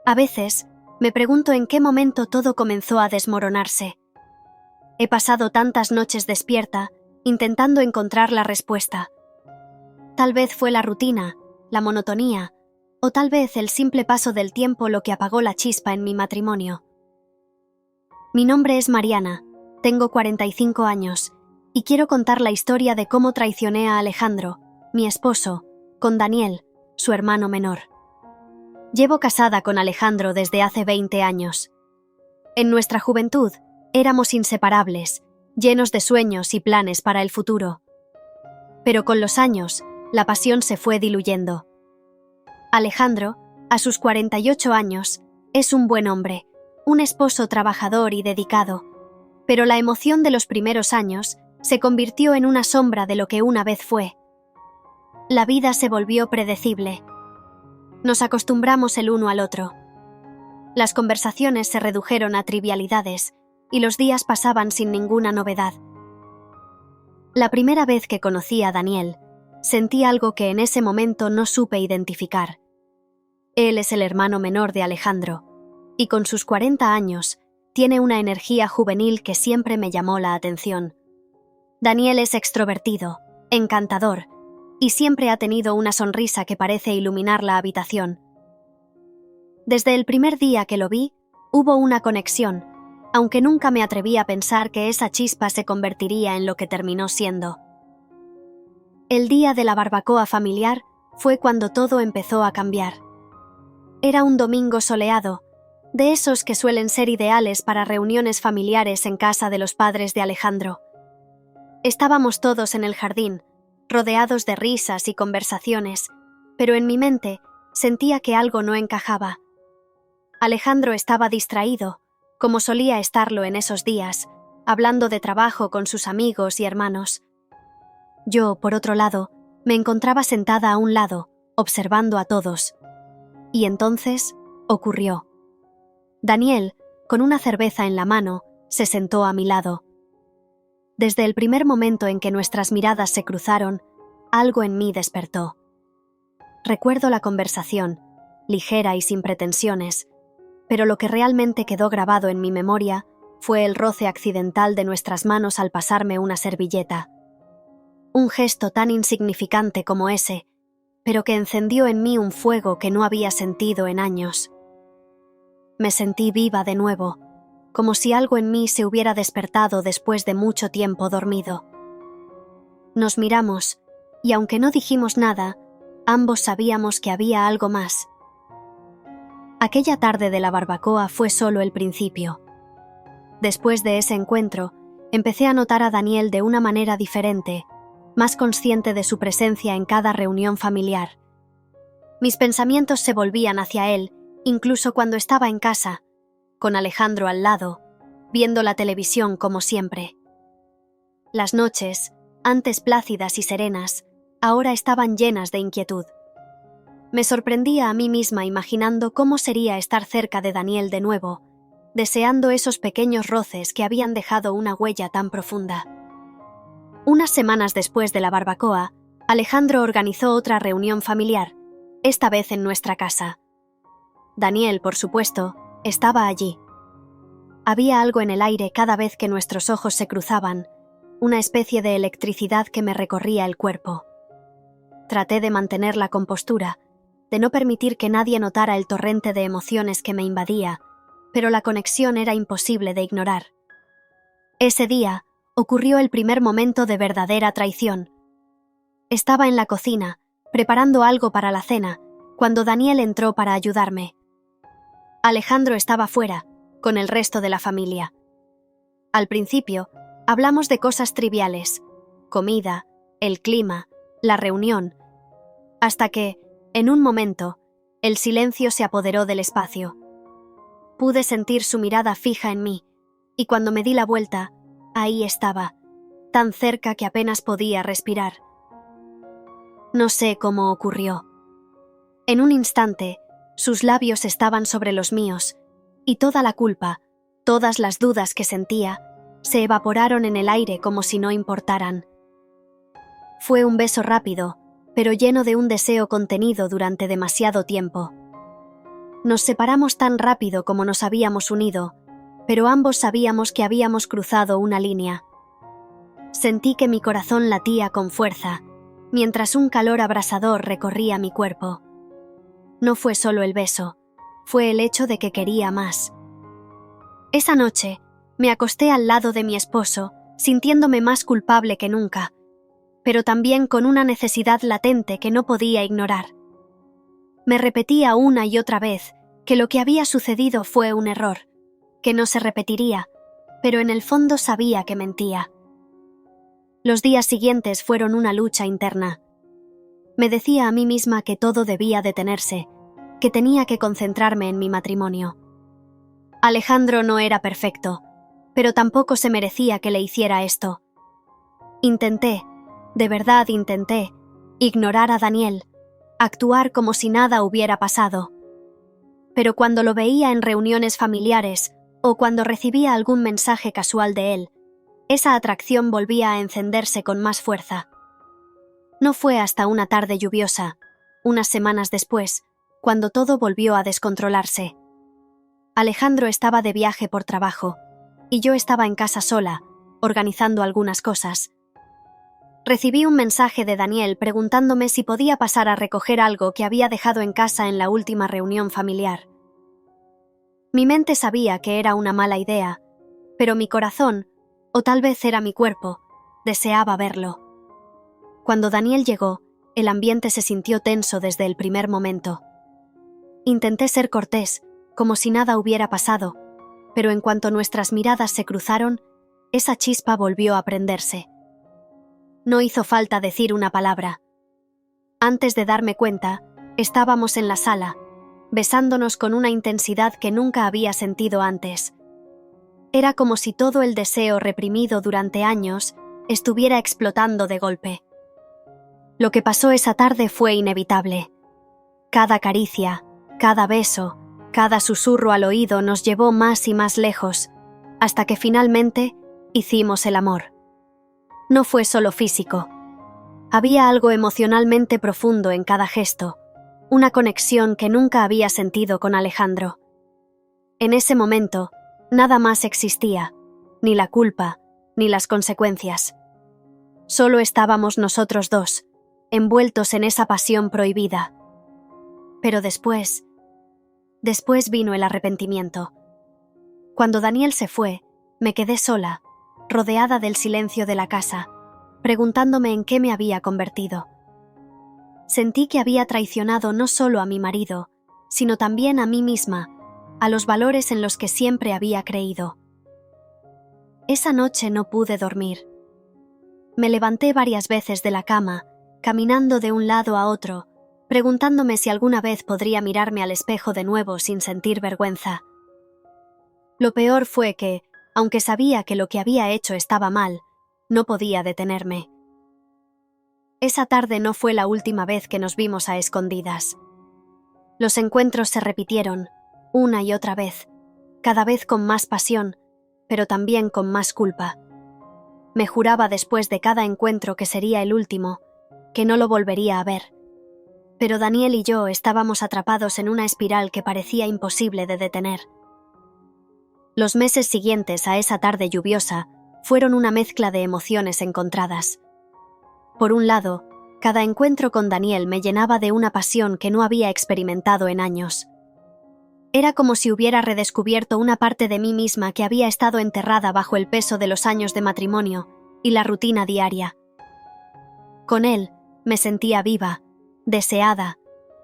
A veces, me pregunto en qué momento todo comenzó a desmoronarse. He pasado tantas noches despierta, intentando encontrar la respuesta. Tal vez fue la rutina, la monotonía, o tal vez el simple paso del tiempo lo que apagó la chispa en mi matrimonio. Mi nombre es Mariana, tengo 45 años, y quiero contar la historia de cómo traicioné a Alejandro, mi esposo, con Daniel, su hermano menor. Llevo casada con Alejandro desde hace 20 años. En nuestra juventud, éramos inseparables, llenos de sueños y planes para el futuro. Pero con los años, la pasión se fue diluyendo. Alejandro, a sus 48 años, es un buen hombre, un esposo trabajador y dedicado, pero la emoción de los primeros años se convirtió en una sombra de lo que una vez fue. La vida se volvió predecible. Nos acostumbramos el uno al otro. Las conversaciones se redujeron a trivialidades y los días pasaban sin ninguna novedad. La primera vez que conocí a Daniel, sentí algo que en ese momento no supe identificar. Él es el hermano menor de Alejandro, y con sus 40 años, tiene una energía juvenil que siempre me llamó la atención. Daniel es extrovertido, encantador, y siempre ha tenido una sonrisa que parece iluminar la habitación. Desde el primer día que lo vi, hubo una conexión, aunque nunca me atreví a pensar que esa chispa se convertiría en lo que terminó siendo. El día de la barbacoa familiar fue cuando todo empezó a cambiar. Era un domingo soleado, de esos que suelen ser ideales para reuniones familiares en casa de los padres de Alejandro. Estábamos todos en el jardín, rodeados de risas y conversaciones, pero en mi mente sentía que algo no encajaba. Alejandro estaba distraído, como solía estarlo en esos días, hablando de trabajo con sus amigos y hermanos. Yo, por otro lado, me encontraba sentada a un lado, observando a todos. Y entonces ocurrió. Daniel, con una cerveza en la mano, se sentó a mi lado. Desde el primer momento en que nuestras miradas se cruzaron, algo en mí despertó. Recuerdo la conversación, ligera y sin pretensiones, pero lo que realmente quedó grabado en mi memoria fue el roce accidental de nuestras manos al pasarme una servilleta. Un gesto tan insignificante como ese, pero que encendió en mí un fuego que no había sentido en años. Me sentí viva de nuevo, como si algo en mí se hubiera despertado después de mucho tiempo dormido. Nos miramos, y aunque no dijimos nada, ambos sabíamos que había algo más. Aquella tarde de la barbacoa fue solo el principio. Después de ese encuentro, empecé a notar a Daniel de una manera diferente, más consciente de su presencia en cada reunión familiar. Mis pensamientos se volvían hacia él, incluso cuando estaba en casa, con Alejandro al lado, viendo la televisión como siempre. Las noches, antes plácidas y serenas, ahora estaban llenas de inquietud. Me sorprendía a mí misma imaginando cómo sería estar cerca de Daniel de nuevo, deseando esos pequeños roces que habían dejado una huella tan profunda. Unas semanas después de la barbacoa, Alejandro organizó otra reunión familiar, esta vez en nuestra casa. Daniel, por supuesto, estaba allí. Había algo en el aire cada vez que nuestros ojos se cruzaban, una especie de electricidad que me recorría el cuerpo. Traté de mantener la compostura, de no permitir que nadie notara el torrente de emociones que me invadía, pero la conexión era imposible de ignorar. Ese día ocurrió el primer momento de verdadera traición. Estaba en la cocina, preparando algo para la cena, cuando Daniel entró para ayudarme. Alejandro estaba fuera, con el resto de la familia. Al principio, hablamos de cosas triviales, comida, el clima, la reunión, hasta que, en un momento, el silencio se apoderó del espacio. Pude sentir su mirada fija en mí, y cuando me di la vuelta, ahí estaba, tan cerca que apenas podía respirar. No sé cómo ocurrió. En un instante, sus labios estaban sobre los míos, y toda la culpa, todas las dudas que sentía, se evaporaron en el aire como si no importaran. Fue un beso rápido, pero lleno de un deseo contenido durante demasiado tiempo. Nos separamos tan rápido como nos habíamos unido, pero ambos sabíamos que habíamos cruzado una línea. Sentí que mi corazón latía con fuerza, mientras un calor abrasador recorría mi cuerpo. No fue solo el beso, fue el hecho de que quería más. Esa noche, me acosté al lado de mi esposo, sintiéndome más culpable que nunca, pero también con una necesidad latente que no podía ignorar. Me repetía una y otra vez que lo que había sucedido fue un error, que no se repetiría, pero en el fondo sabía que mentía. Los días siguientes fueron una lucha interna. Me decía a mí misma que todo debía detenerse, que tenía que concentrarme en mi matrimonio. Alejandro no era perfecto, pero tampoco se merecía que le hiciera esto. Intenté, de verdad intenté, ignorar a Daniel, actuar como si nada hubiera pasado. Pero cuando lo veía en reuniones familiares o cuando recibía algún mensaje casual de él, esa atracción volvía a encenderse con más fuerza. No fue hasta una tarde lluviosa, unas semanas después, cuando todo volvió a descontrolarse. Alejandro estaba de viaje por trabajo, y yo estaba en casa sola, organizando algunas cosas. Recibí un mensaje de Daniel preguntándome si podía pasar a recoger algo que había dejado en casa en la última reunión familiar. Mi mente sabía que era una mala idea, pero mi corazón, o tal vez era mi cuerpo, deseaba verlo. Cuando Daniel llegó, el ambiente se sintió tenso desde el primer momento. Intenté ser cortés, como si nada hubiera pasado, pero en cuanto nuestras miradas se cruzaron, esa chispa volvió a prenderse. No hizo falta decir una palabra. Antes de darme cuenta, estábamos en la sala, besándonos con una intensidad que nunca había sentido antes. Era como si todo el deseo reprimido durante años estuviera explotando de golpe. Lo que pasó esa tarde fue inevitable. Cada caricia, cada beso, cada susurro al oído nos llevó más y más lejos, hasta que finalmente hicimos el amor. No fue solo físico. Había algo emocionalmente profundo en cada gesto, una conexión que nunca había sentido con Alejandro. En ese momento, nada más existía, ni la culpa, ni las consecuencias. Solo estábamos nosotros dos, envueltos en esa pasión prohibida. Pero después vino el arrepentimiento. Cuando Daniel se fue, me quedé sola, rodeada del silencio de la casa, preguntándome en qué me había convertido. Sentí que había traicionado no solo a mi marido, sino también a mí misma, a los valores en los que siempre había creído. Esa noche no pude dormir. Me levanté varias veces de la cama, caminando de un lado a otro, preguntándome si alguna vez podría mirarme al espejo de nuevo sin sentir vergüenza. Lo peor fue que, aunque sabía que lo que había hecho estaba mal, no podía detenerme. Esa tarde no fue la última vez que nos vimos a escondidas. Los encuentros se repitieron, una y otra vez, cada vez con más pasión, pero también con más culpa. Me juraba después de cada encuentro que sería el último, que no lo volvería a ver. Pero Daniel y yo estábamos atrapados en una espiral que parecía imposible de detener. Los meses siguientes a esa tarde lluviosa fueron una mezcla de emociones encontradas. Por un lado, cada encuentro con Daniel me llenaba de una pasión que no había experimentado en años. Era como si hubiera redescubierto una parte de mí misma que había estado enterrada bajo el peso de los años de matrimonio y la rutina diaria. Con él me sentía viva, deseada,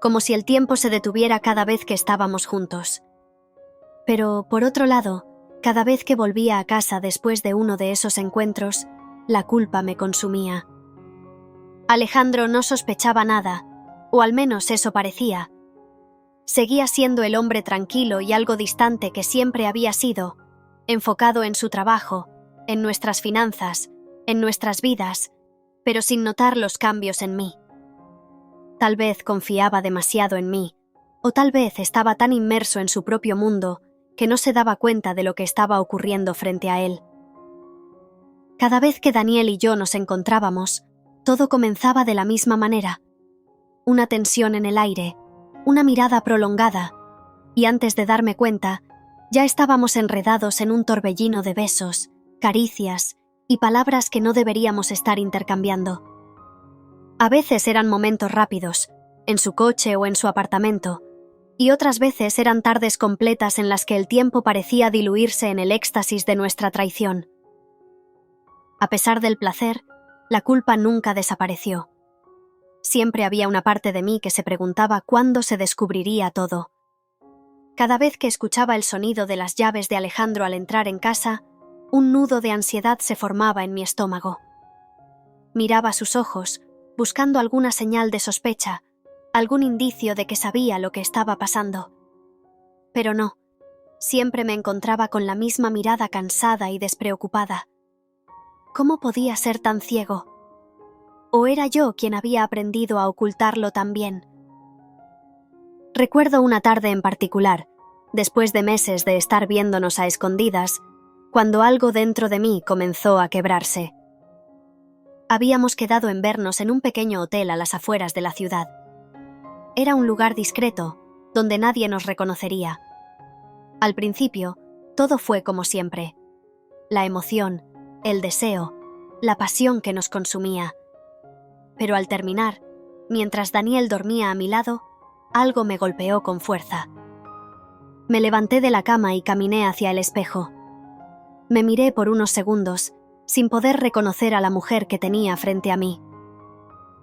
como si el tiempo se detuviera cada vez que estábamos juntos. Pero, por otro lado, cada vez que volvía a casa después de uno de esos encuentros, la culpa me consumía. Alejandro no sospechaba nada, o al menos eso parecía. Seguía siendo el hombre tranquilo y algo distante que siempre había sido, enfocado en su trabajo, en nuestras finanzas, en nuestras vidas, pero sin notar los cambios en mí. Tal vez confiaba demasiado en mí, o tal vez estaba tan inmerso en su propio mundo que no se daba cuenta de lo que estaba ocurriendo frente a él. Cada vez que Daniel y yo nos encontrábamos, todo comenzaba de la misma manera. Una tensión en el aire, una mirada prolongada, y antes de darme cuenta, ya estábamos enredados en un torbellino de besos, caricias y palabras que no deberíamos estar intercambiando. A veces eran momentos rápidos, en su coche o en su apartamento, y otras veces eran tardes completas en las que el tiempo parecía diluirse en el éxtasis de nuestra traición. A pesar del placer, la culpa nunca desapareció. Siempre había una parte de mí que se preguntaba cuándo se descubriría todo. Cada vez que escuchaba el sonido de las llaves de Alejandro al entrar en casa, un nudo de ansiedad se formaba en mi estómago. Miraba sus ojos, buscando alguna señal de sospecha, algún indicio de que sabía lo que estaba pasando. Pero no, siempre me encontraba con la misma mirada cansada y despreocupada. ¿Cómo podía ser tan ciego? ¿O era yo quien había aprendido a ocultarlo tan bien? Recuerdo una tarde en particular, después de meses de estar viéndonos a escondidas, cuando algo dentro de mí comenzó a quebrarse. Habíamos quedado en vernos en un pequeño hotel a las afueras de la ciudad. Era un lugar discreto, donde nadie nos reconocería. Al principio, todo fue como siempre. La emoción, el deseo, la pasión que nos consumía. Pero al terminar, mientras Daniel dormía a mi lado, algo me golpeó con fuerza. Me levanté de la cama y caminé hacia el espejo. Me miré por unos segundos, sin poder reconocer a la mujer que tenía frente a mí.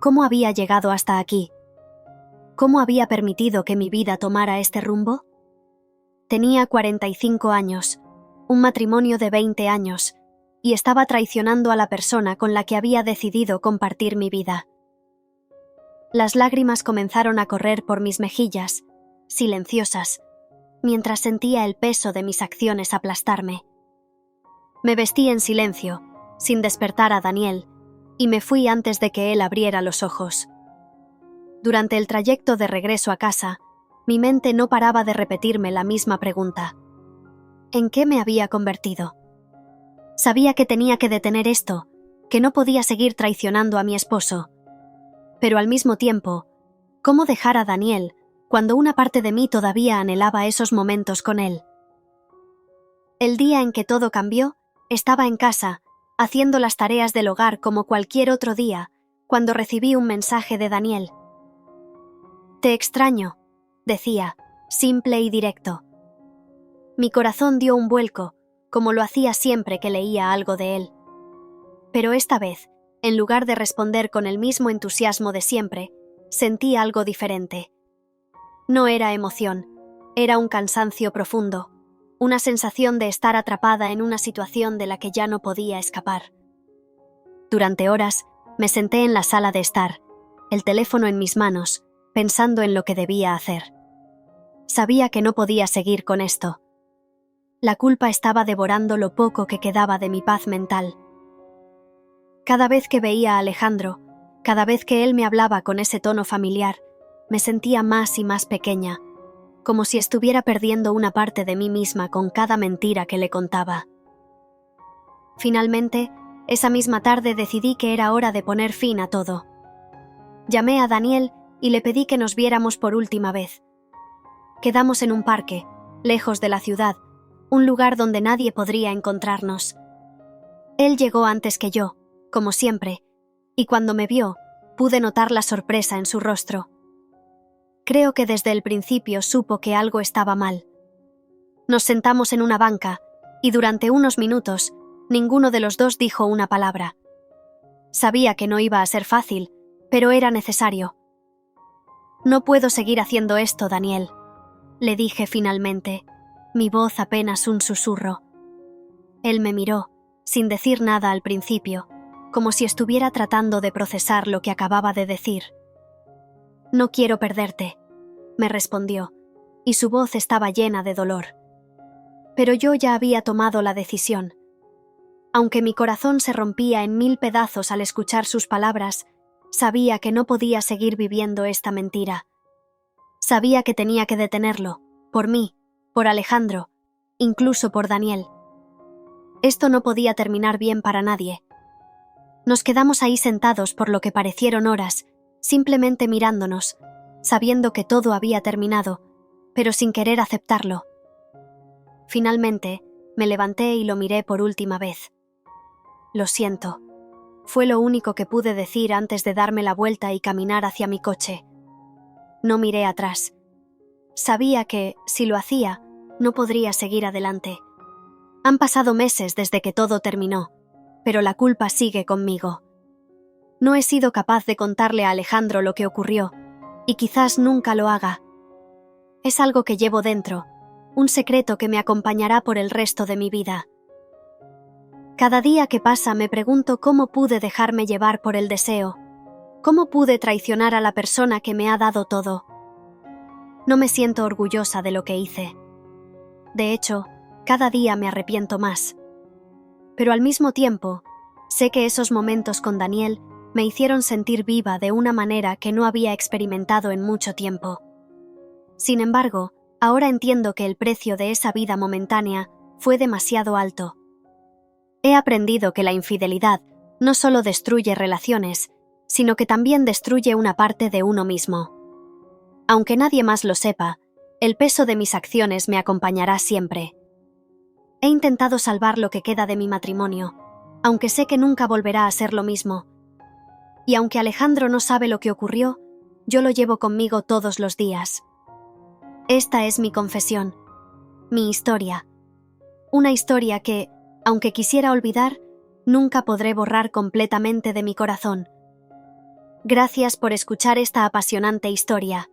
¿Cómo había llegado hasta aquí? ¿Cómo había permitido que mi vida tomara este rumbo? Tenía 45 años, un matrimonio de 20 años, y estaba traicionando a la persona con la que había decidido compartir mi vida. Las lágrimas comenzaron a correr por mis mejillas, silenciosas, mientras sentía el peso de mis acciones aplastarme. Me vestí en silencio, sin despertar a Daniel, y me fui antes de que él abriera los ojos. Durante el trayecto de regreso a casa, mi mente no paraba de repetirme la misma pregunta. ¿En qué me había convertido? Sabía que tenía que detener esto, que no podía seguir traicionando a mi esposo. Pero al mismo tiempo, ¿cómo dejar a Daniel cuando una parte de mí todavía anhelaba esos momentos con él? El día en que todo cambió, estaba en casa, haciendo las tareas del hogar como cualquier otro día, cuando recibí un mensaje de Daniel. «Te extraño», decía, simple y directo. Mi corazón dio un vuelco, como lo hacía siempre que leía algo de él. Pero esta vez, en lugar de responder con el mismo entusiasmo de siempre, sentí algo diferente. No era emoción, era un cansancio profundo, una sensación de estar atrapada en una situación de la que ya no podía escapar. Durante horas, me senté en la sala de estar, el teléfono en mis manos, pensando en lo que debía hacer. Sabía que no podía seguir con esto. La culpa estaba devorando lo poco que quedaba de mi paz mental. Cada vez que veía a Alejandro, cada vez que él me hablaba con ese tono familiar, me sentía más y más pequeña, como si estuviera perdiendo una parte de mí misma con cada mentira que le contaba. Finalmente, esa misma tarde decidí que era hora de poner fin a todo. Llamé a Daniel y le pedí que nos viéramos por última vez. Quedamos en un parque, lejos de la ciudad, un lugar donde nadie podría encontrarnos. Él llegó antes que yo, como siempre, y cuando me vio, pude notar la sorpresa en su rostro. Creo que desde el principio supo que algo estaba mal. Nos sentamos en una banca, y durante unos minutos, ninguno de los dos dijo una palabra. Sabía que no iba a ser fácil, pero era necesario. «No puedo seguir haciendo esto, Daniel», le dije finalmente, mi voz apenas un susurro. Él me miró, sin decir nada al principio, como si estuviera tratando de procesar lo que acababa de decir. «No quiero perderte», me respondió, y su voz estaba llena de dolor. Pero yo ya había tomado la decisión. Aunque mi corazón se rompía en 1000 pedazos al escuchar sus palabras, sabía que no podía seguir viviendo esta mentira. Sabía que tenía que detenerlo, por mí, por Alejandro, incluso por Daniel. Esto no podía terminar bien para nadie. Nos quedamos ahí sentados por lo que parecieron horas, simplemente mirándonos, sabiendo que todo había terminado, pero sin querer aceptarlo. Finalmente, me levanté y lo miré por última vez. Lo siento. Fue lo único que pude decir antes de darme la vuelta y caminar hacia mi coche. No miré atrás. Sabía que, si lo hacía, no podría seguir adelante. Han pasado meses desde que todo terminó, pero la culpa sigue conmigo. No he sido capaz de contarle a Alejandro lo que ocurrió, y quizás nunca lo haga. Es algo que llevo dentro, un secreto que me acompañará por el resto de mi vida. Cada día que pasa me pregunto cómo pude dejarme llevar por el deseo, cómo pude traicionar a la persona que me ha dado todo. No me siento orgullosa de lo que hice. De hecho, cada día me arrepiento más. Pero al mismo tiempo, sé que esos momentos con Daniel me hicieron sentir viva de una manera que no había experimentado en mucho tiempo. Sin embargo, ahora entiendo que el precio de esa vida momentánea fue demasiado alto. He aprendido que la infidelidad no solo destruye relaciones, sino que también destruye una parte de uno mismo. Aunque nadie más lo sepa, el peso de mis acciones me acompañará siempre. He intentado salvar lo que queda de mi matrimonio, aunque sé que nunca volverá a ser lo mismo. Y aunque Alejandro no sabe lo que ocurrió, yo lo llevo conmigo todos los días. Esta es mi confesión, mi historia. Una historia que, aunque quisiera olvidar, nunca podré borrar completamente de mi corazón. Gracias por escuchar esta apasionante historia.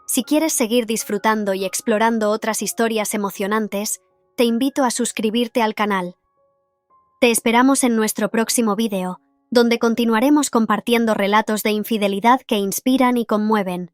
Si quieres seguir disfrutando y explorando otras historias emocionantes, te invito a suscribirte al canal. Te esperamos en nuestro próximo vídeo, donde continuaremos compartiendo relatos de infidelidad que inspiran y conmueven.